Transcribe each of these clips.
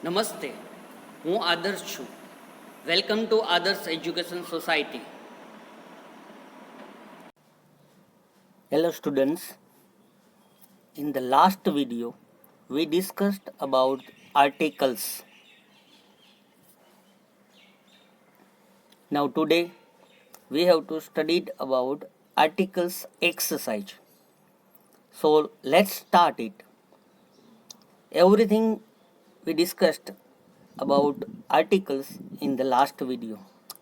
નમસ્તે, હું આદર્શ છું. વેલકમ ટુ આદર્શ education society. Hello students, in the last video we discussed about articles. Now today we have to study about articles exercise. So let's start it. Everything we discussed about articles in the last video.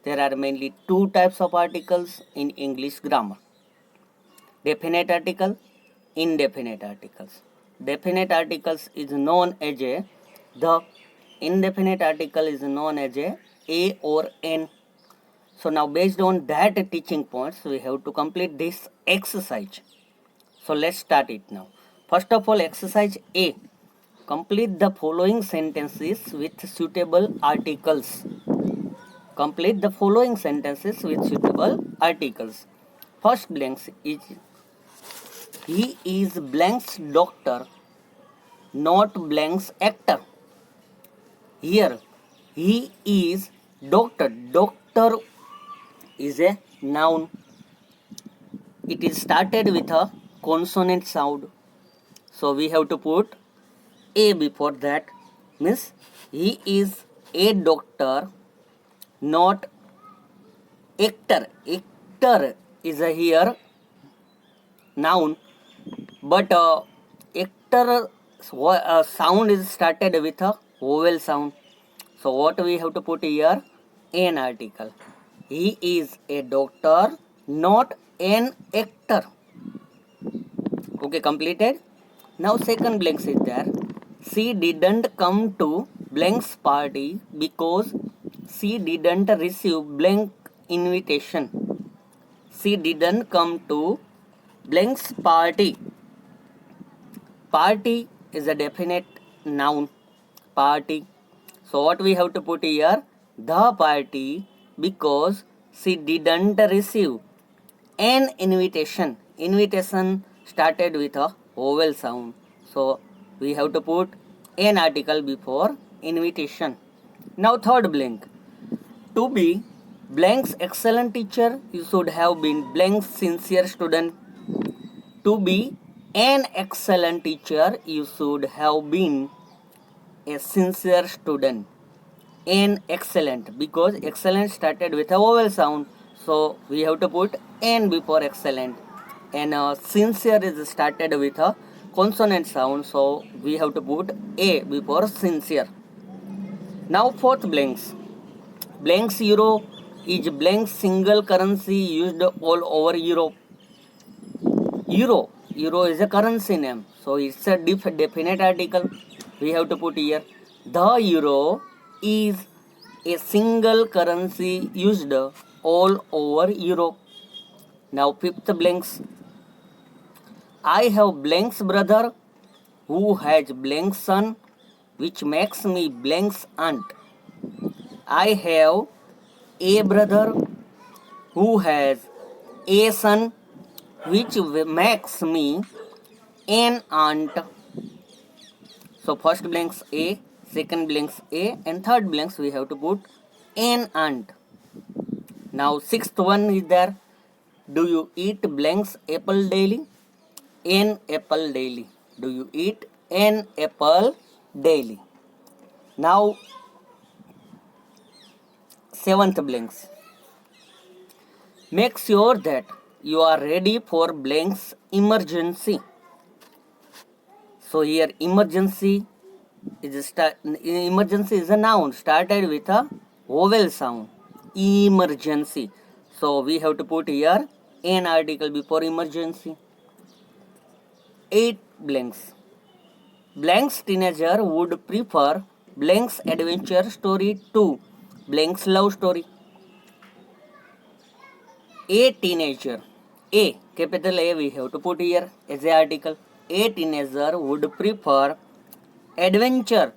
There are mainly two types of articles in English grammar: definite article, indefinite articles. Definite articles is known as a the, indefinite article is known as a or n. So now based on that teaching points we have to complete this exercise. So let's start it now. First of all, exercise A. Complete the following sentences with suitable articles. Complete the following sentences with suitable articles. First blank is he is blank's doctor, not blank's actor. Here he is doctor. Doctor is a noun. It is started with a consonant sound. So we have to put a before that. Means he is a doctor, not actor. Actor is a here noun, but actor sound is started with a vowel sound. So what we have to put here? An article. He is a doctor, not an actor. Okay, completed. Now second blank is there. She didn't come to blank's party because she didn't receive blank invitation. She didn't come to blank's party. Party is a definite noun. Party. So what we have to put here? The party, because she didn't receive an invitation. Invitation started with a vowel sound. So we have to put an article before invitation. Now third blank. To be blank's excellent teacher, you should have been blank's sincere student. To be an excellent teacher, you should have been a sincere student. An excellent, because excellent started with a vowel sound. So we have to put an before excellent. And sincere is started with a consonant sound. So we have to put a before sincere. Now fourth blanks. Blanks euro is blank single currency used all over Europe. Euro is a currency name. So it's a definite article. We have to put here. The euro is a single currency used all over Europe. Now fifth blanks. I have blank's brother who has blank's son, which makes me blank's aunt. I have a brother who has a son, which makes me an aunt. So first blanks A, second blanks A, and third blanks we have to put an aunt. Now sixth one is there. Do you eat blanks apple daily? An apple daily. Do you eat an apple daily? Now seventh blanks. Make sure that you are ready for blanks emergency. So here emergency is a noun started with a vowel sound. Emergency. So we have to put here an article before emergency. 8 blanks. Blank's teenager would prefer blank's adventure story to blank's love story. A teenager. A, capital A we have to put here as a article. A teenager would prefer adventure.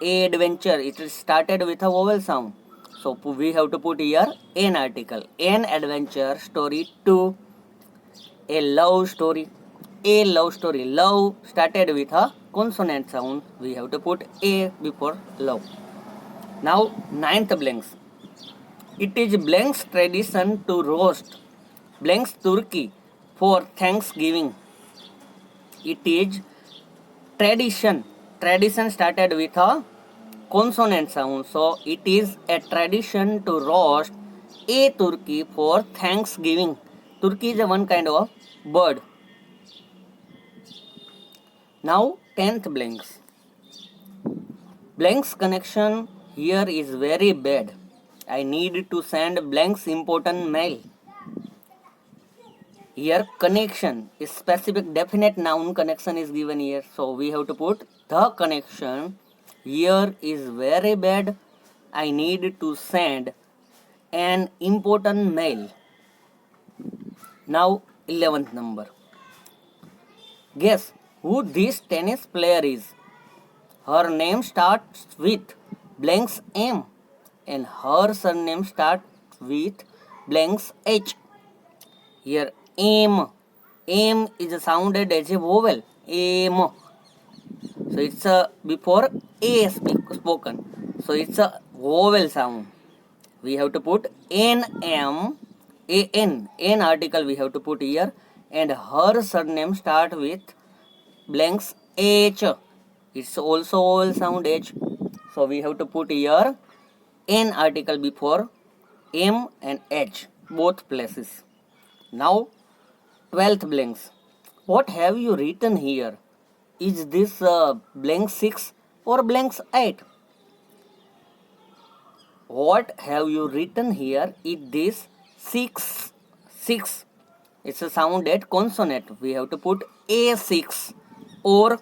A adventure, it is started with a vowel sound. So we have to put here an article. An adventure story to a love story. A love story. Love started with a consonant sound, we have to put A before love. Now, ninth blanks. It is blank's tradition to roast blank's turkey for Thanksgiving. It is tradition. Tradition started with a consonant sound. So, it is a tradition to roast a turkey for Thanksgiving. Turkey is a one kind of bird. Now, 10th blanks. Blank's connection here is very bad. I need to send blank's important mail. Here connection is specific definite noun connection is given here. So we have to put the connection here is very bad. I need to send an important mail. Now 11th number. Guess who this tennis player is. Her name starts with blank's M and her surname starts with blank's H. Here M is sounded as a vowel. M. So it's a before A spoken. So it's a vowel sound. We have to put N article we have to put here, and her surname start with blank's H. It's also vowel sound H. So we have to put here N article before M and H, both places. Now 12th blanks. What have you written here? Is this blank 6 or blanks 8? What have you written here? Is this 6? 6. It's a sounded consonant. We have to put A6 or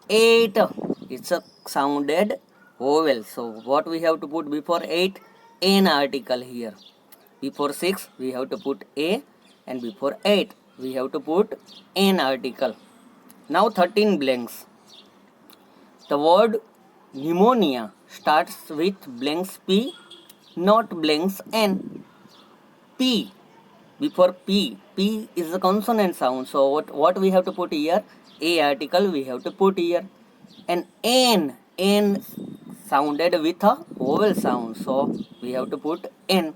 8. It's a sounded vowel. So what we have to put before 8? N article here. Before 6 we have to put A, and before 8 we have to put N article. Now 13 blanks. The word pneumonia starts with blanks P, not blanks N. P before P. P is a consonant sound. So what we have to put here? A article we have to put here. And N sounded with a vowel sound. So we have to put N.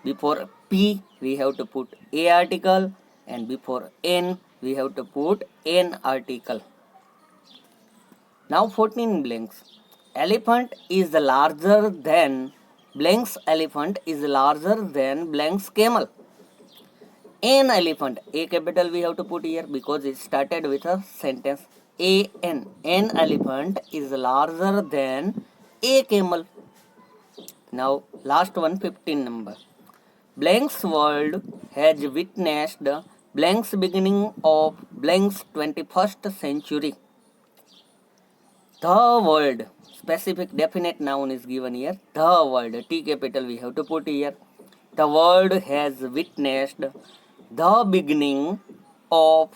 Before P we have to put A article, and before N we have to put N article. Now 14 blanks. Elephant is larger than blanks elephant is larger than blanks camel. An elephant, A capital we have to put here because it started with a sentence An. An elephant is larger than a camel. Now last one, 15 number. Blank's world has witnessed blank's beginning of blank's 21st century. The world, specific definite noun is given here. The world, T capital we have to put here. The world has witnessed the beginning of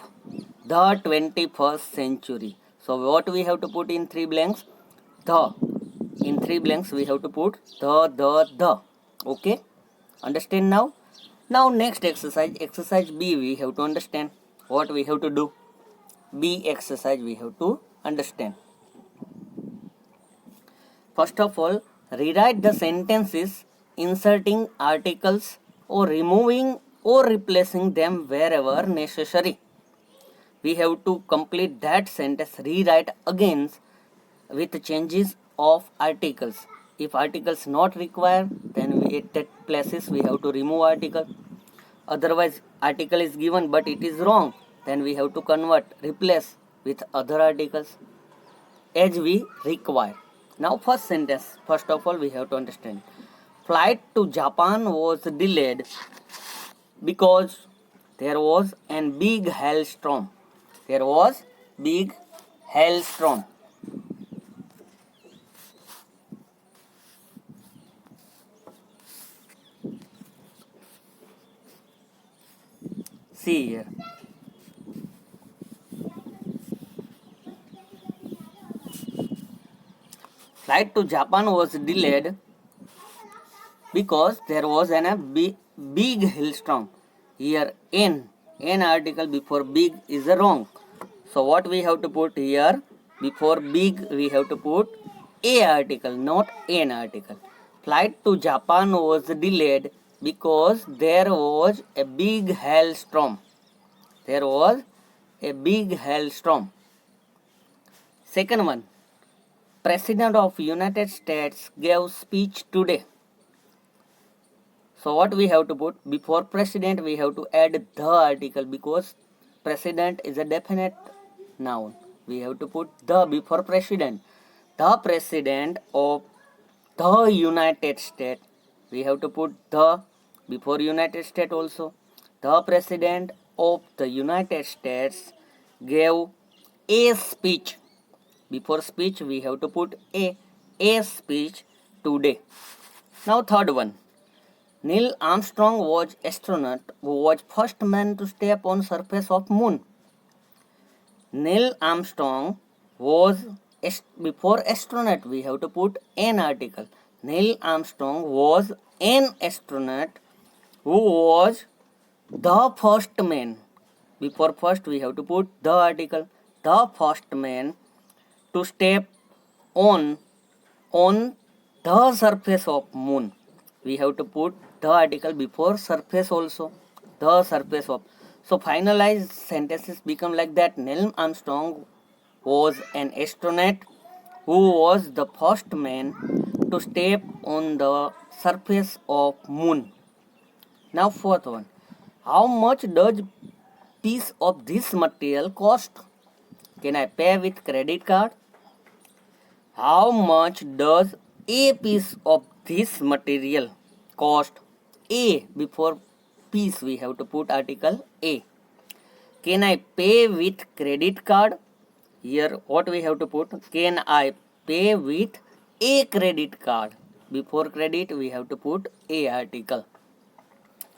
the 21st century. So what we have to put in 3 blanks? The. In 3 blanks we have to put the. Okay? Understand now? Now next exercise B we have to understand. What we have to do? B exercise we have to understand. First of all, rewrite the sentences inserting articles or removing or replacing them wherever necessary. We have to complete that sentence, rewrite again with changes of articles. If articles not required, then at that places we have to remove article. Otherwise article is given but it is wrong, then we have to replace with other articles as we require. Now first sentence, first of all we have to understand. Flight to Japan was delayed because there was a big hailstorm. There was big hailstorm. See here. Flight to Japan was delayed because there was a big hailstorm. Here N article before big is wrong. So what we have to put here? Before big, we have to put a article, not an article. Flight to Japan was delayed because there was a big hailstorm. There was a big hailstorm. Second one, President of United States gave speech today. So what we have to put? Before president, we have to add the article because president is a definite noun. We have to put the before president. The president of the United States. We have to put the before United States also. The president of the United States gave a speech. Before speech, we have to put a speech today. Now third one. Neil Armstrong was astronaut who was first man to step on surface of moon. Neil Armstrong was before astronaut we have to put an article. Neil Armstrong was an astronaut who was the first man. Before first we have to put the article. The first man to step on the surface of moon. We have to put the article before surface also. The surface of. So finalized sentences become like that. Neil Armstrong was an astronaut who was the first man to step on the surface of moon. Now fourth one. How much does piece of this material cost? Can I pay with credit card? How much does a piece of this material cost? A before piece we have to put article A. Can I pay with credit card? Here what we have to put? Can I pay with a credit card? Before credit we have to put a article.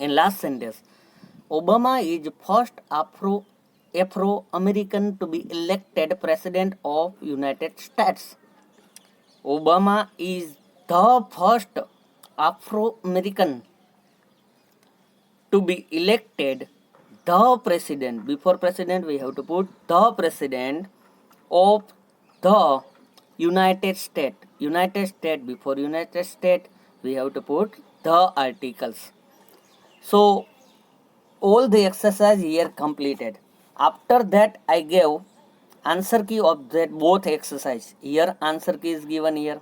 And last sentence. Obama is first Afro-American to be elected president of United States. Obama is the first Afro-American to be elected the president. Before president we have to put the president of the United States. United States, before United States we have to put the articles. So all the exercise here completed. After that I gave answer key of that both exercise. Here answer key is given here.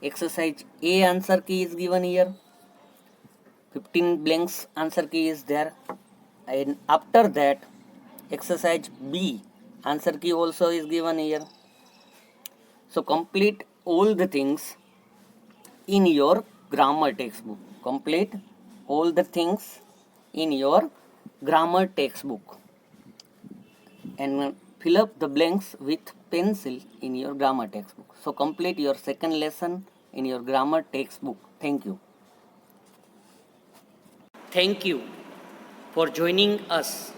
Exercise A answer key is given here. 15 blanks answer key is there. And after that exercise B answer key also is given here. So complete all the things in your grammar textbook. Complete all the things in your grammar textbook. And fill up the blanks with pencil in your grammar textbook. So complete your second lesson in your grammar textbook. Thank you. Thank you for joining us